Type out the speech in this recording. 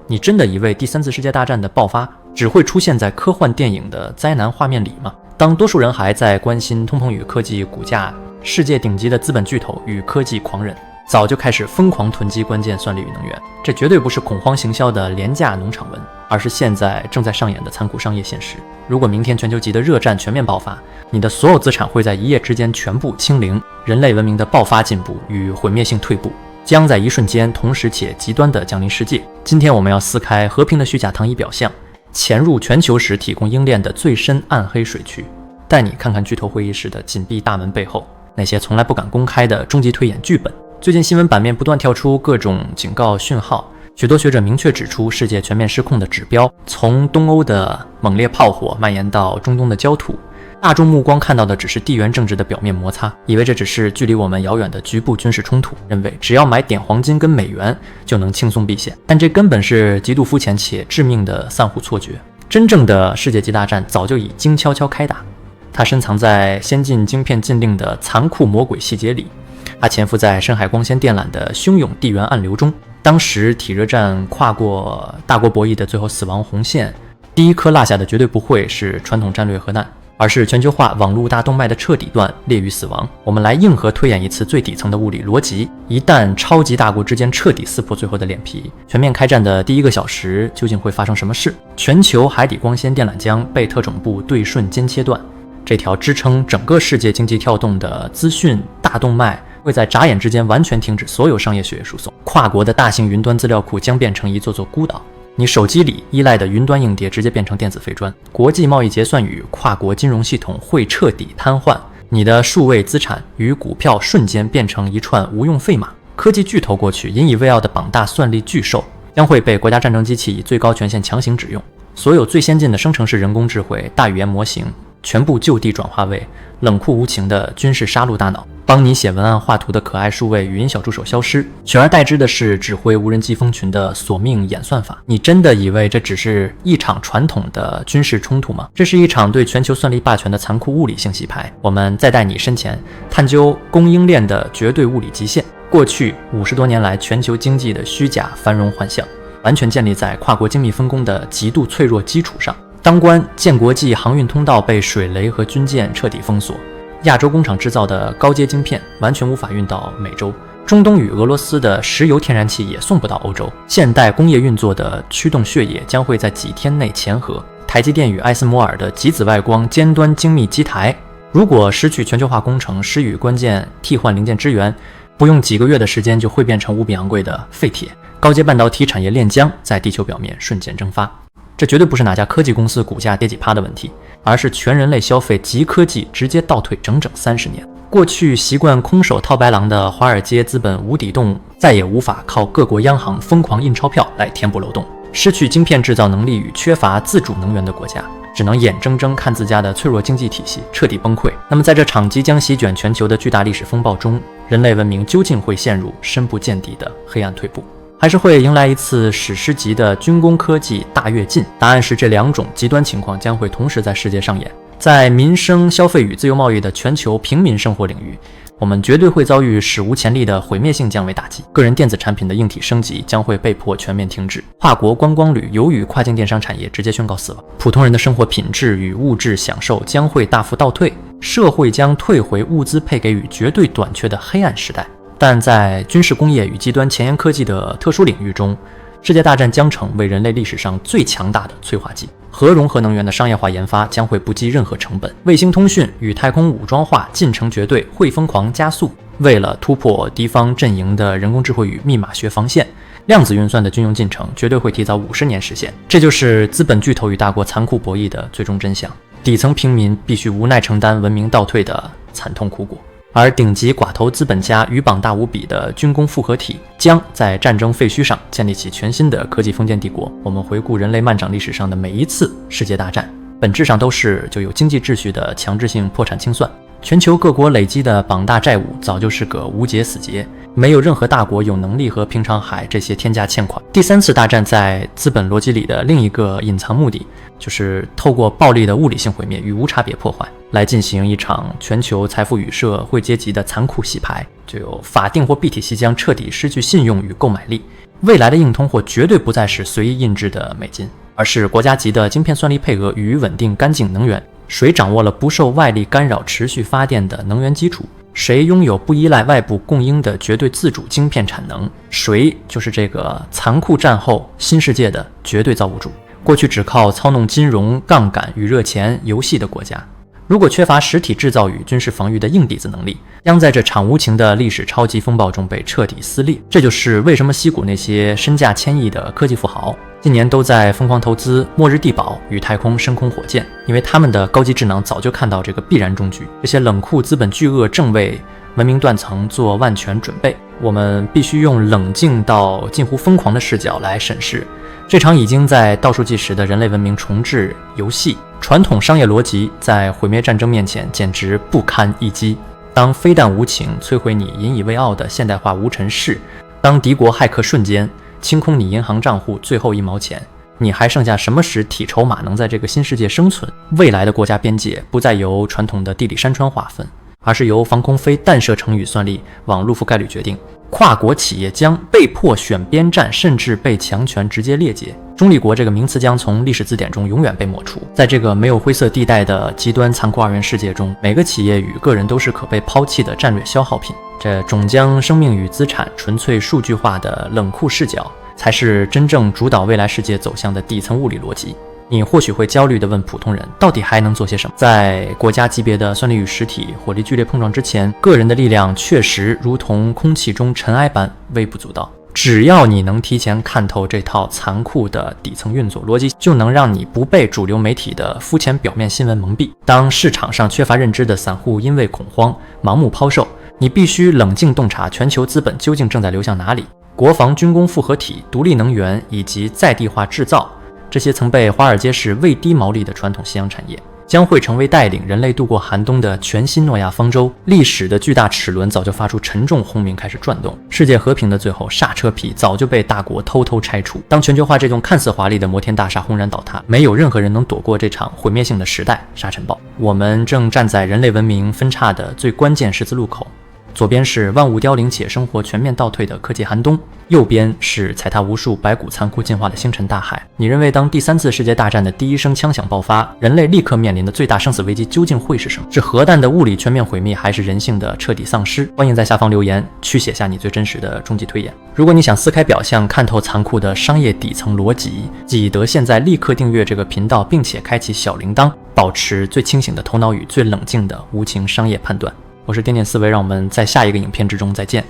你真的以为第3次世界大战的爆发只会出现在科幻电影的灾难画面里吗？当多数人还在关心通膨与科技股价，世界顶级的资本巨头与科技狂人早就开始疯狂囤积关键算力与能源。这绝对不是恐慌行销的廉价农场文，而是现在正在上演的残酷商业现实。如果明天全球级的热战全面爆发，你的所有资产会在一夜之间全部清零，人类文明的爆发进步与毁灭性退步将在一瞬间同时且极端地降临世界。今天我们要撕开和平的虚假糖衣表象，潜入全球时提供英链的最深暗黑水区，带你看看巨头会议室的紧闭大门背后那些从来不敢公开的终极推演剧本。最近新闻版面不断跳出各种警告讯号，许多学者明确指出，世界全面失控的指标从东欧的猛烈炮火蔓延到中东的焦土。大众目光看到的只是地缘政治的表面摩擦，以为这只是距离我们遥远的局部军事冲突，认为只要买点黄金跟美元就能轻松避险，但这根本是极度肤浅且致命的散户错觉。真正的世界级大战早就已经悄悄开打，它深藏在先进晶片禁令的残酷魔鬼细节里，它潜伏在深海光纤电缆的汹涌地缘暗流中。当时体热战跨过大国博弈的最后死亡红线，第一颗落下的绝对不会是传统战略核弹，而是全球化网络大动脉的彻底断裂于死亡。我们来硬核推演一次最底层的物理逻辑，一旦超级大国之间彻底撕破最后的脸皮，全面开战的第1个小时究竟会发生什么事？全球海底光纤电缆将被特种部对瞬间切断，这条支撑整个世界经济跳动的资讯大动脉会在眨眼之间完全停止所有商业血液输送，跨国的大型云端资料库将变成一座座孤岛，你手机里依赖的云端硬碟直接变成电子废砖，国际贸易结算与跨国金融系统会彻底瘫痪，你的数位资产与股票瞬间变成一串无用废码。科技巨头过去引以为傲的榜大算力巨兽将会被国家战争机器以最高权限强行指用，所有最先进的生成式人工智慧大语言模型全部就地转化为冷酷无情的军事杀戮大脑，帮你写文案画图的可爱数位语音小助手消失，取而代之的是指挥无人机蜂群的索命演算法。你真的以为这只是一场传统的军事冲突吗？这是一场对全球算力霸权的残酷物理性洗牌。我们再带你身前探究供应链的绝对物理极限。过去50多年来，全球经济的虚假繁荣幻象完全建立在跨国精密分工的极度脆弱基础上。当关建国际航运通道被水雷和军舰彻底封锁，亚洲工厂制造的高阶晶片完全无法运到美洲，中东与俄罗斯的石油天然气也送不到欧洲，现代工业运作的驱动血液将会在几天内前核，台积电与艾斯摩尔的极紫外光尖端精密机台，如果失去全球化工程，失与关键替换零件支援，不用几个月的时间就会变成无比昂贵的废铁，高阶半导体产业链将在地球表面瞬间蒸发。这绝对不是哪家科技公司股价跌几趴的问题，而是全人类消费及科技直接倒退整整30年。过去习惯空手套白狼的华尔街资本无底洞，再也无法靠各国央行疯狂印钞票来填补漏洞。失去晶片制造能力与缺乏自主能源的国家，只能眼睁睁看自家的脆弱经济体系彻底崩溃。那么在这场即将席卷全球的巨大历史风暴中，人类文明究竟会陷入深不见底的黑暗退步，还是会迎来一次史诗级的军工科技大跃进？答案是这2种极端情况将会同时在世界上演。在民生消费与自由贸易的全球平民生活领域，我们绝对会遭遇史无前例的毁灭性降维打击，个人电子产品的硬体升级将会被迫全面停止，跨国观光旅游与跨境电商产业直接宣告死亡，普通人的生活品质与物质享受将会大幅倒退，社会将退回物资配给予绝对短缺的黑暗时代。但在军事工业与极端前沿科技的特殊领域中，世界大战将成为人类历史上最强大的催化剂。核融合能源的商业化研发将会不计任何成本，卫星通讯与太空武装化进程绝对会疯狂加速。为了突破敌方阵营的人工智慧与密码学防线，量子运算的军用进程绝对会提早50年实现。这就是资本巨头与大国残酷博弈的最终真相，底层平民必须无奈承担文明倒退的惨痛苦果。而顶级寡头资本家与膀大无比的军工复合体将在战争废墟上建立起全新的科技封建帝国。我们回顾人类漫长历史上的每一次世界大战，本质上都是就有经济秩序的强制性破产清算。全球各国累积的膀大债务早就是个无解死结，没有任何大国有能力和平常海这些天价欠款。第3次大战在资本逻辑里的另一个隐藏目的，就是透过暴力的物理性毁灭与无差别破坏，来进行一场全球财富与社会阶级的残酷洗牌，就有法定或币体系将彻底失去信用与购买力。未来的硬通货绝对不再是随意印制的美金，而是国家级的晶片算力配额与稳定干净能源。谁掌握了不受外力干扰持续发电的能源基础，谁拥有不依赖外部供应的绝对自主晶片产能，谁就是这个残酷战后新世界的绝对造物主。过去只靠操弄金融、杠杆与热钱游戏的国家，如果缺乏实体制造与军事防御的硬底子能力，将在这场无情的历史超级风暴中被彻底撕裂。这就是为什么矽谷那些身价千亿的科技富豪近年都在疯狂投资末日地堡与太空深空火箭，因为他们的高级智能早就看到这个必然终局。这些冷酷资本巨鳄正为文明断层做万全准备。我们必须用冷静到近乎疯狂的视角来审视这场已经在倒数计时的人类文明重置游戏。传统商业逻辑在毁灭战争面前简直不堪一击。当非但无情摧毁你引以为傲的现代化无尘室，当敌国骇客瞬间清空你银行账户最后1毛钱，你还剩下什么实体筹码能在这个新世界生存？未来的国家边界不再由传统的地理山川划分，而是由防空飞弹射程与算力往路覆盖率决定。跨国企业将被迫选边站，甚至被强权直接列解。中立国这个名词将从历史字典中永远被抹除。在这个没有灰色地带的极端残酷二元世界中，每个企业与个人都是可被抛弃的战略消耗品。这种将生命与资产纯粹数据化的冷酷视角，才是真正主导未来世界走向的底层物理逻辑。你或许会焦虑地问普通人，到底还能做些什么？在国家级别的算力与实体火力剧烈碰撞之前，个人的力量确实如同空气中尘埃般微不足道。只要你能提前看透这套残酷的底层运作逻辑，就能让你不被主流媒体的肤浅表面新闻蒙蔽。当市场上缺乏认知的散户因为恐慌盲目抛售，你必须冷静洞察全球资本究竟正在流向哪里。国防军工复合体、独立能源以及在地化制造，这些曾被华尔街视为低毛利的传统夕阳产业，将会成为带领人类度过寒冬的全新诺亚方舟。历史的巨大齿轮早就发出沉重轰鸣，开始转动。世界和平的最后刹车皮早就被大国偷偷拆除。当全球化这栋看似华丽的摩天大厦轰然倒塌，没有任何人能躲过这场毁灭性的时代沙尘暴。我们正站在人类文明分叉的最关键十字路口。左边是万物凋零且生活全面倒退的科技寒冬，右边是踩踏无数白骨残酷进化的星辰大海。你认为当第3次世界大战的第一声枪响爆发，人类立刻面临的最大生死危机究竟会是什么？是核弹的物理全面毁灭，还是人性的彻底丧失？欢迎在下方留言，去写下你最真实的终极推演。如果你想撕开表象，看透残酷的商业底层逻辑，记得现在立刻订阅这个频道，并且开启小铃铛，保持最清醒的头脑与最冷静的无情商业判断。我是点点思维，让我们在下一个影片之中再见。